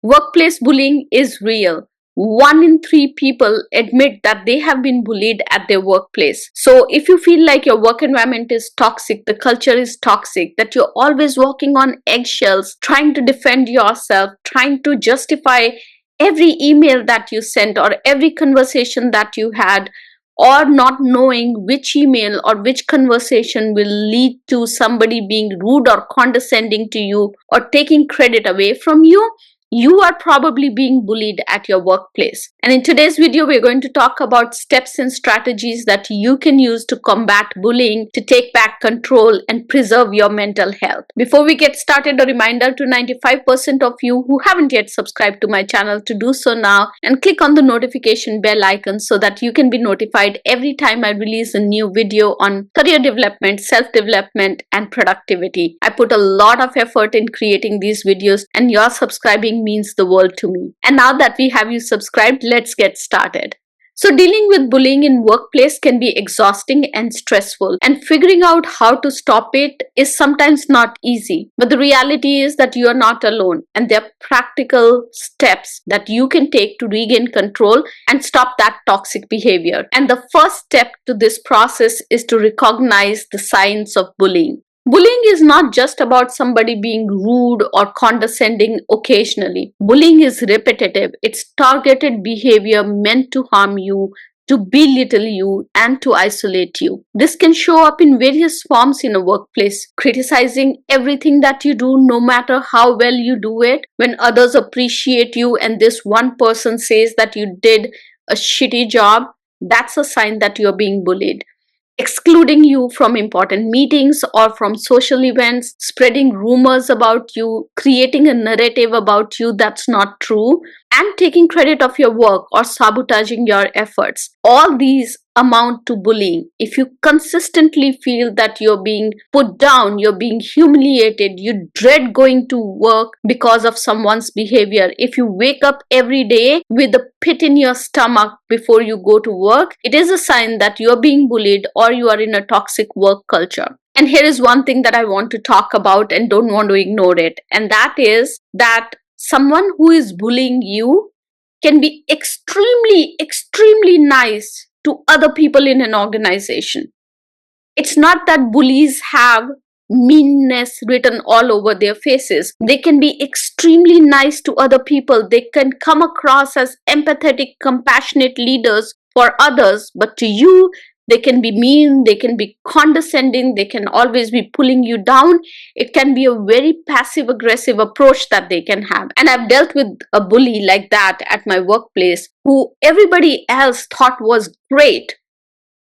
Workplace bullying is real. 1 in 3 people admit that they have been bullied at their workplace. So if you feel like your work environment is toxic, the culture is toxic, that you're always walking on eggshells, trying to defend yourself, trying to justify every email that you sent or every conversation that you had, or not knowing which email or which conversation will lead to somebody being rude or condescending to you or taking credit away from you, you are probably being bullied at your workplace. And in today's video, we're going to talk about steps and strategies that you can use to combat bullying, to take back control and preserve your mental health. Before we get started, a reminder to 95% of you who haven't yet subscribed to my channel to do so now and click on the notification bell icon so that you can be notified every time I release a new video on career development, self-development, and productivity. I put a lot of effort in creating these videos, and your subscribing means the world to me. And now that we have you subscribed, let's get started. So dealing with bullying in workplace can be exhausting and stressful, and figuring out how to stop it is sometimes not easy. But the reality is that you are not alone, and there are practical steps that you can take to regain control and stop that toxic behavior. And the first step to this process is to recognize the signs of bullying. Bullying is not just about somebody being rude or condescending occasionally. Bullying is repetitive. It's targeted behavior meant to harm you, to belittle you, and to isolate you. This can show up in various forms in a workplace. Criticizing everything that you do, no matter how well you do it. When others appreciate you and this one person says that you did a shitty job, that's a sign that you're being bullied. Excluding you from important meetings or from social events, spreading rumors about you, creating a narrative about you that's not true, and taking credit of your work or sabotaging your efforts. All these amount to bullying. If you consistently feel that you're being put down, you're being humiliated, you dread going to work because of someone's behavior, if you wake up every day with a pit in your stomach before you go to work, it is a sign that you're being bullied or you are in a toxic work culture. And here is one thing that I want to talk about and don't want to ignore it. And that is that someone who is bullying you can be extremely nice to other people in an organization. It's not that bullies have meanness written all over their faces. They can be extremely nice to other people. They can come across as empathetic, compassionate leaders for others, but to you, they can be mean, they can be condescending, they can always be pulling you down. It can be a very passive-aggressive approach that they can have. And I've dealt with a bully like that at my workplace who everybody else thought was great.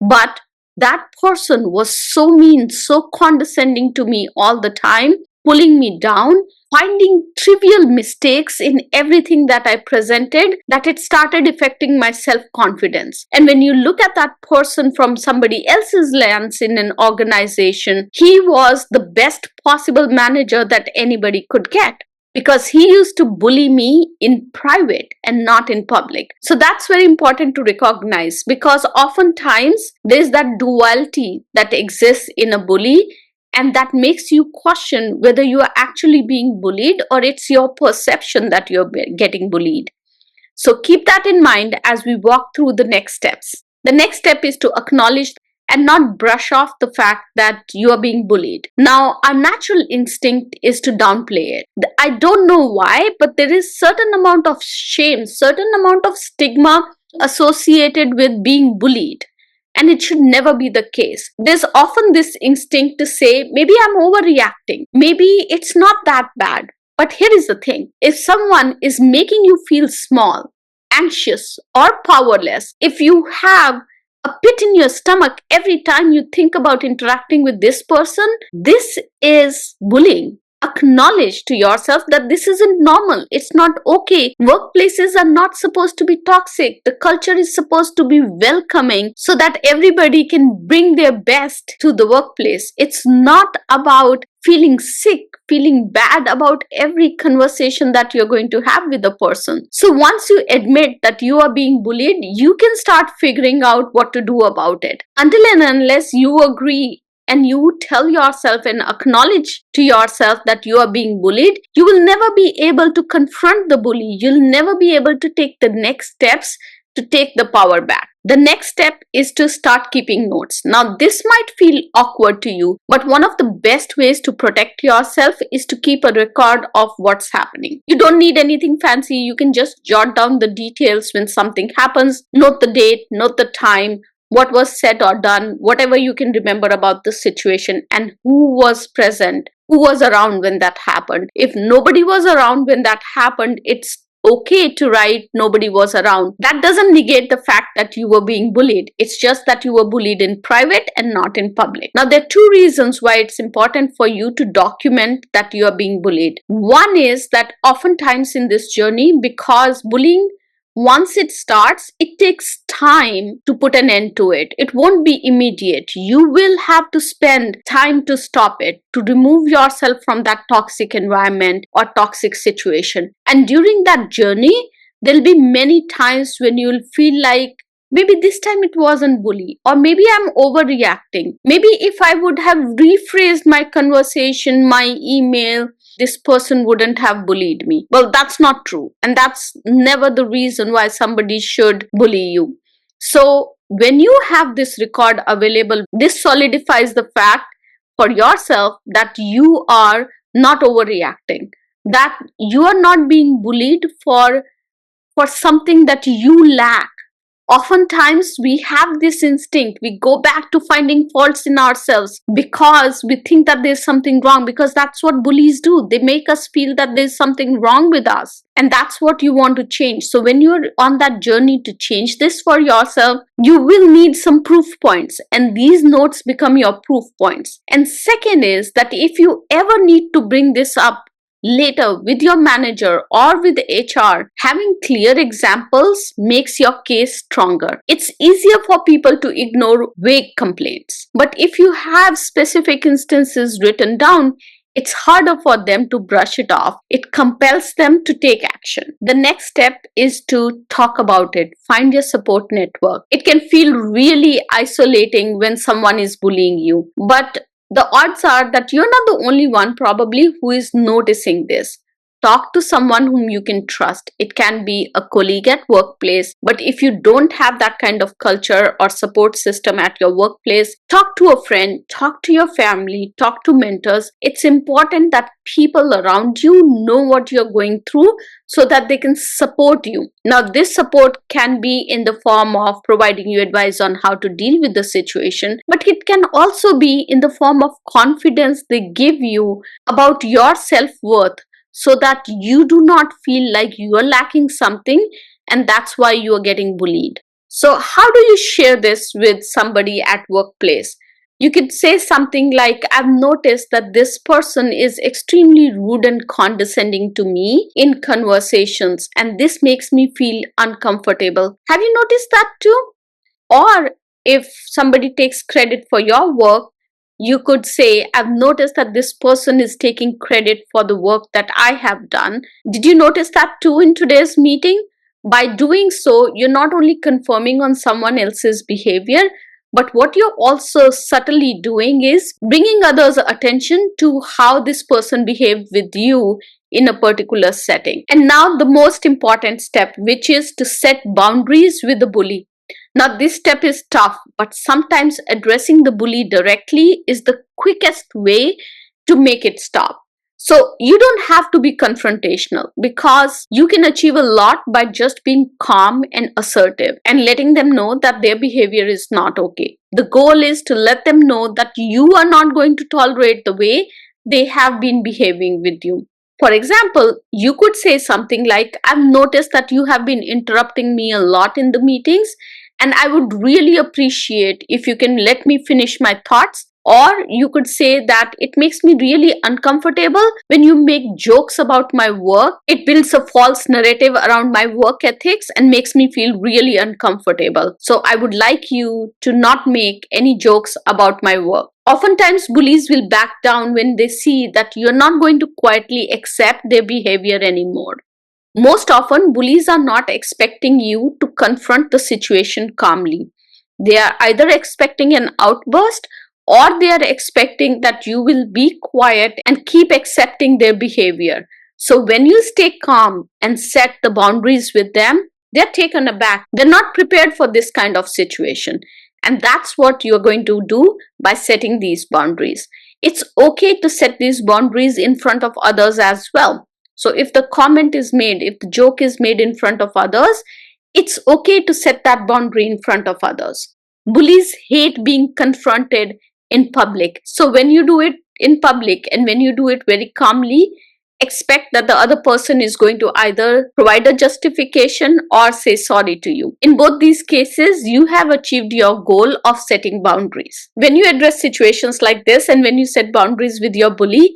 But that person was so mean, so condescending to me all the time, pulling me down, finding trivial mistakes in everything that I presented, that it started affecting my self-confidence. And when you look at that person from somebody else's lens in an organization, he was the best possible manager that anybody could get, because he used to bully me in private and not in public. So that's very important to recognize, because oftentimes there's that duality that exists in a bully, and that makes you question whether you are actually being bullied or it's your perception that you're getting bullied. So keep that in mind as we walk through the next steps. The next step is to acknowledge and not brush off the fact that you are being bullied. Now, our natural instinct is to downplay it. I don't know why, but there is certain amount of shame, certain amount of stigma associated with being bullied. And it should never be the case. There's often this instinct to say, maybe I'm overreacting. Maybe it's not that bad. But here is the thing. If someone is making you feel small, anxious, or powerless, if you have a pit in your stomach every time you think about interacting with this person, this is bullying. Acknowledge to yourself that this isn't normal. It's not okay. Workplaces are not supposed to be toxic. The culture is supposed to be welcoming so that everybody can bring their best to the workplace. It's not about feeling sick, feeling bad about every conversation that you're going to have with a person. So once you admit that you are being bullied, you can start figuring out what to do about it. Until and unless you agree and you tell yourself and acknowledge to yourself that you are being bullied, you will never be able to confront the bully. You'll never be able to take the next steps to take the power back. The next step is to start keeping notes. Now, this might feel awkward to you, but one of the best ways to protect yourself is to keep a record of what's happening. You don't need anything fancy. You can just jot down the details when something happens, note the date, note the time, what was said or done, whatever you can remember about the situation, and who was present, who was around when that happened. If nobody was around when that happened, it's okay to write nobody was around. That doesn't negate the fact that you were being bullied. It's just that you were bullied in private and not in public. Now, there are two reasons why it's important for you to document that you are being bullied. One is that oftentimes in this journey, because bullying, once it starts, it takes time to put an end to it. It won't be immediate. You will have to spend time to stop it, to remove yourself from that toxic environment or toxic situation. And during that journey, there'll be many times when you'll feel like, maybe this time it wasn't bully, or maybe I'm overreacting. Maybe if I would have rephrased my conversation, my email, this person wouldn't have bullied me. Well, that's not true. And that's never the reason why somebody should bully you. So when you have this record available, this solidifies the fact for yourself that you are not overreacting, that you are not being bullied for something that you lack. Oftentimes, we have this instinct. We go back to finding faults in ourselves because we think that there's something wrong, because that's what bullies do. They make us feel that there's something wrong with us. And that's what you want to change. So when you're on that journey to change this for yourself, you will need some proof points. And these notes become your proof points. And second is that if you ever need to bring this up later with your manager or with HR, having clear examples makes your case stronger. It's easier for people to ignore vague complaints. But if you have specific instances written down, it's harder for them to brush it off. It compels them to take action. The next step is to talk about it. Find your support network. It can feel really isolating when someone is bullying you, but the odds are that you're not the only one probably who is noticing this. Talk to someone whom you can trust. It can be a colleague at workplace, but if you don't have that kind of culture or support system at your workplace, talk to a friend, talk to your family, talk to mentors. It's important that people around you know what you're going through so that they can support you. Now, this support can be in the form of providing you advice on how to deal with the situation, but it can also be in the form of confidence they give you about your self-worth, so that you do not feel like you are lacking something and that's why you are getting bullied. So how do you share this with somebody at workplace? You could say something like, I've noticed that this person is extremely rude and condescending to me in conversations, and this makes me feel uncomfortable. Have you noticed that too? Or if somebody takes credit for your work, you could say, I've noticed that this person is taking credit for the work that I have done. Did you notice that too in today's meeting? By doing so, you're not only confirming on someone else's behavior, but what you're also subtly doing is bringing others' attention to how this person behaved with you in a particular setting. And now the most important step, which is to set boundaries with the bully. Now, this step is tough, but sometimes addressing the bully directly is the quickest way to make it stop. So you don't have to be confrontational, because you can achieve a lot by just being calm and assertive and letting them know that their behavior is not okay. The goal is to let them know that you are not going to tolerate the way they have been behaving with you. For example, you could say something like, I've noticed that you have been interrupting me a lot in the meetings, and I would really appreciate if you can let me finish my thoughts. Or you could say that it makes me really uncomfortable when you make jokes about my work. It builds a false narrative around my work ethics and makes me feel really uncomfortable. So I would like you to not make any jokes about my work. Oftentimes, bullies will back down when they see that you're not going to quietly accept their behavior anymore. Most often, bullies are not expecting you to confront the situation calmly. They are either expecting an outburst or they are expecting that you will be quiet and keep accepting their behavior. So when you stay calm and set the boundaries with them, they're taken aback. They're not prepared for this kind of situation. And that's what you're going to do by setting these boundaries. It's okay to set these boundaries in front of others as well. So if the comment is made, if the joke is made in front of others, it's okay to set that boundary in front of others. Bullies hate being confronted in public. So when you do it in public and when you do it very calmly, expect that the other person is going to either provide a justification or say sorry to you. In both these cases, you have achieved your goal of setting boundaries. When you address situations like this and when you set boundaries with your bully,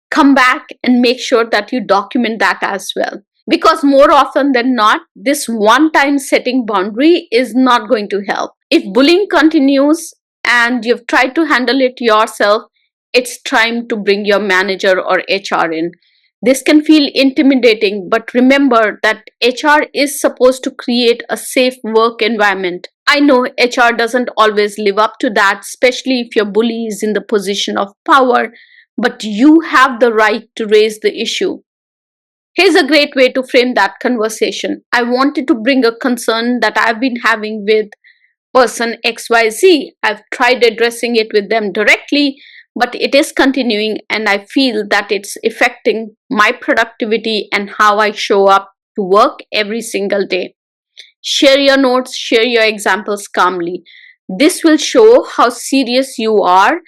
come back and make sure that you document that as well. Because more often than not, this one time setting boundary is not going to help. If bullying continues and you've tried to handle it yourself, it's time to bring your manager or HR in. This can feel intimidating, but remember that HR is supposed to create a safe work environment. I know HR doesn't always live up to that, especially if your bully is in the position of power, but you have the right to raise the issue. Here's a great way to frame that conversation. I wanted to bring a concern that I've been having with person XYZ. I've tried addressing it with them directly, but it is continuing and I feel that it's affecting my productivity and how I show up to work every single day. Share your notes, share your examples calmly. This will show how serious you are,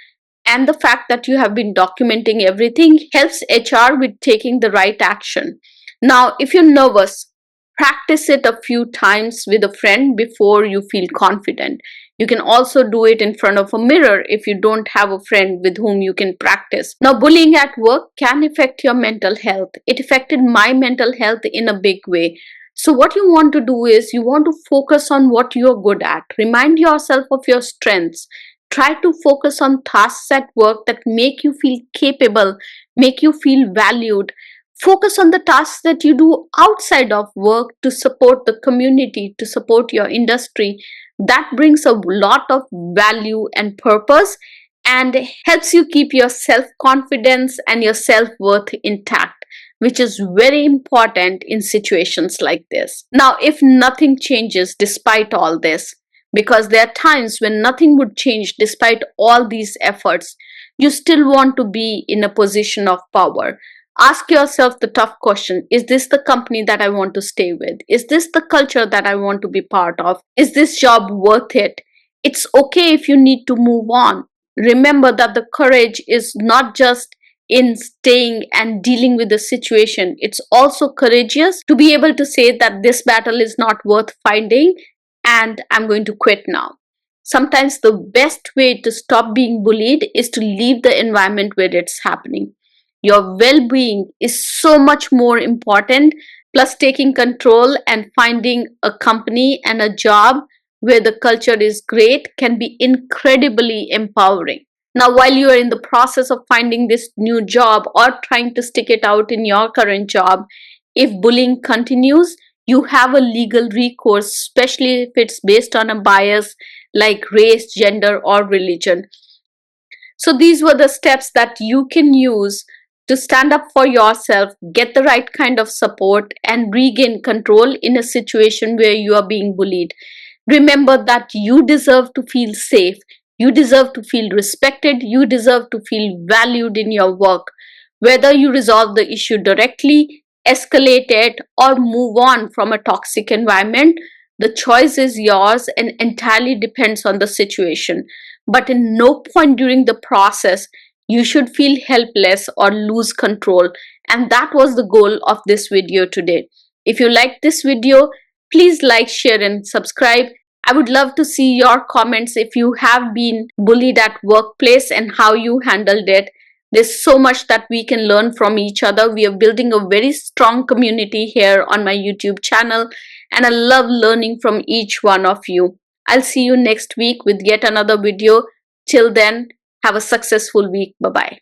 and the fact that you have been documenting everything helps HR with taking the right action. Now, if you're nervous, practice it a few times with a friend before you feel confident. You can also do it in front of a mirror if you don't have a friend with whom you can practice. Now, bullying at work can affect your mental health. It affected my mental health in a big way. So what you want to do is you want to focus on what you're good at. Remind yourself of your strengths. Try to focus on tasks at work that make you feel capable, make you feel valued. Focus on the tasks that you do outside of work to support the community, to support your industry. That brings a lot of value and purpose and helps you keep your self-confidence and your self-worth intact, which is very important in situations like this. Now, if nothing changes despite all this, because there are times when nothing would change despite all these efforts, you still want to be in a position of power. Ask yourself the tough question: is this the company that I want to stay with? Is this the culture that I want to be part of? Is this job worth it? It's okay if you need to move on. Remember that the courage is not just in staying and dealing with the situation. It's also courageous to be able to say that this battle is not worth fighting and I'm going to quit now. Sometimes the best way to stop being bullied is to leave the environment where it's happening. Your well-being is so much more important, plus taking control and finding a company and a job where the culture is great can be incredibly empowering. Now, while you are in the process of finding this new job or trying to stick it out in your current job, if bullying continues, you have a legal recourse, especially if it's based on a bias like race, gender, or religion. So these were the steps that you can use to stand up for yourself, get the right kind of support, and regain control in a situation where you are being bullied. Remember that you deserve to feel safe, you deserve to feel respected, you deserve to feel valued in your work. Whether you resolve the issue directly, escalate it, or move on from a toxic environment, the choice is yours and entirely depends on the situation. But in no point during the process, you should feel helpless or lose control. And that was the goal of this video today. If you liked this video, please like, share, and subscribe. I would love to see your comments if you have been bullied at workplace and how you handled it. There's so much that we can learn from each other. We are building a very strong community here on my YouTube channel, and I love learning from each one of you. I'll see you next week with yet another video. Till then, have a successful week. Bye-bye.